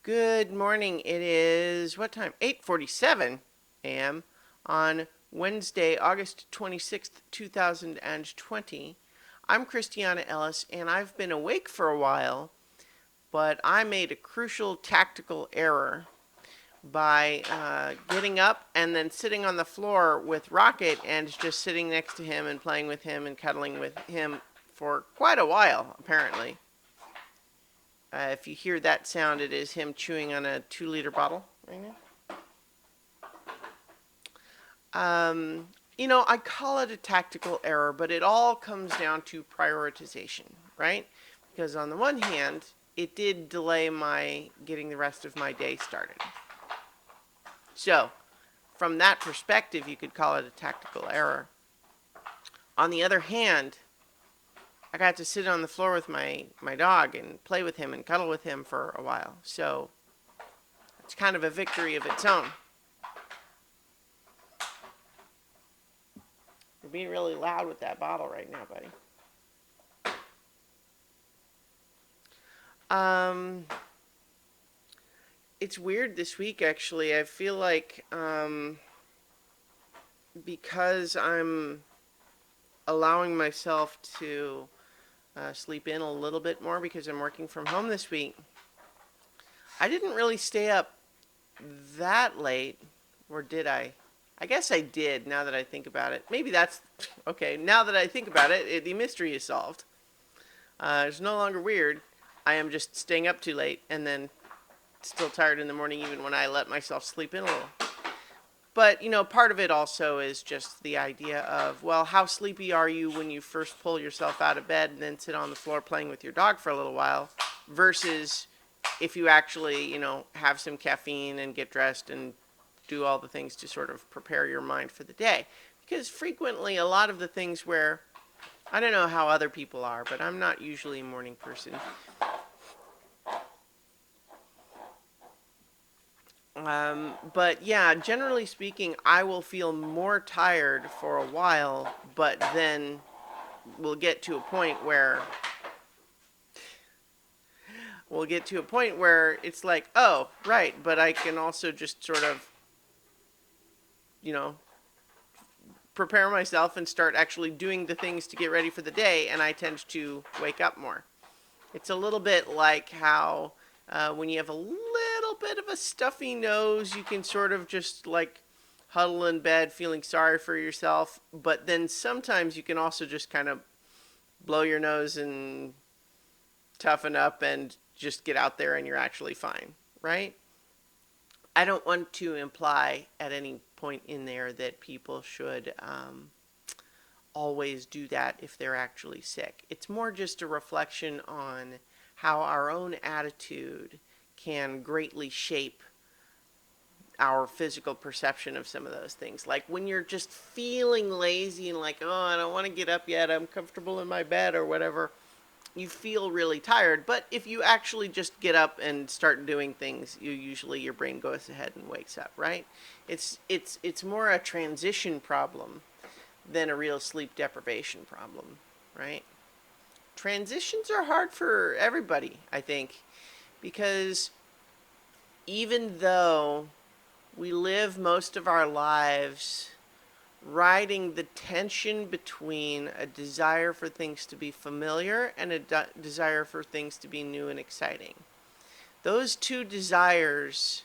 Good morning. It is what time? 8:47 a.m. on Wednesday, August 26th, 2020. I'm Christiana Ellis, and I've been awake for a while, but I made a crucial tactical error by getting up and then sitting on the floor with Rocket and just sitting next to him and playing with him and cuddling with him for quite a while, apparently. If you hear that sound, it is him chewing on a 2-liter bottle right now. I call it a tactical error, but it all comes down to prioritization, right? Because on the one hand, it did delay my getting the rest of my day started. So, from that perspective, you could call it a tactical error. On the other hand, I got to sit on the floor with my dog and play with him and cuddle with him for a while. So it's kind of a victory of its own. You're being really loud with that bottle right now, buddy. It's weird this week, actually. I feel like because I'm allowing myself to sleep in a little bit more because I'm working from home this week, I didn't really stay up that late, or did I? I guess I did, now that I think about it. Maybe that's okay. Now that I think about it, the mystery is solved. It's no longer weird. I am just staying up too late and then still tired in the morning, even when I let myself sleep in a little. But, part of it also is just the idea of, well, how sleepy are you when you first pull yourself out of bed and then sit on the floor playing with your dog for a little while, versus if you actually, have some caffeine and get dressed and do all the things to sort of prepare your mind for the day. Because frequently, a lot of the things where, I don't know how other people are, but I'm not usually a morning person. But yeah, generally speaking, I will feel more tired for a while, but then we'll get to a point where it's like, oh, right, but I can also just sort of, prepare myself and start actually doing the things to get ready for the day, and I tend to wake up more. It's a little bit like how when you have a little bit of a stuffy nose, you can sort of just like huddle in bed feeling sorry for yourself, but then sometimes you can also just kind of blow your nose and toughen up and just get out there and you're actually fine, right? I don't want to imply at any point in there that people should always do that if they're actually sick. It's more just a reflection on how our own attitude can greatly shape our physical perception of some of those things. Like when you're just feeling lazy and like, oh, I don't want to get up yet, I'm comfortable in my bed or whatever, you feel really tired. But if you actually just get up and start doing things, your brain goes ahead and wakes up, right? It's more a transition problem than a real sleep deprivation problem, right? Transitions are hard for everybody, I think, because even though we live most of our lives riding the tension between a desire for things to be familiar and a desire for things to be new and exciting, those two desires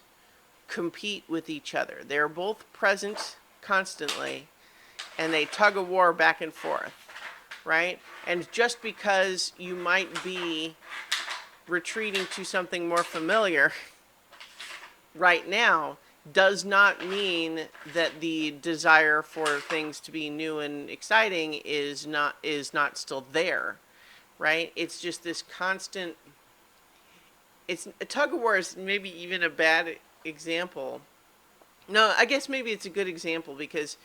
compete with each other. They're both present constantly, and they tug a war back and forth, right? And just because you might be retreating to something more familiar right now does not mean that the desire for things to be new and exciting is not still there, right? It's just this constant. It's a tug-of-war is maybe even a bad example. No, I guess maybe it's a good example because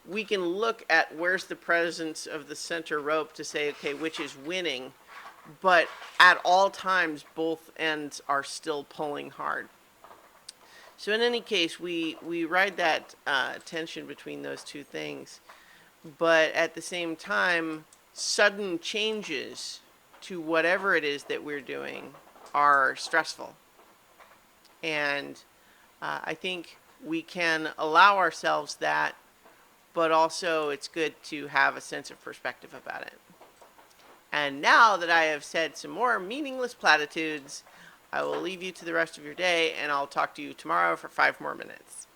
we can look at where's the presence of the center rope to say, okay, which is winning, but at all times, both ends are still pulling hard. So in any case, we ride that tension between those two things, but at the same time, sudden changes to whatever it is that we're doing are stressful. And I think we can allow ourselves that, but also it's good to have a sense of perspective about it. And now that I have said some more meaningless platitudes, I will leave you to the rest of your day, and I'll talk to you tomorrow for 5 more minutes.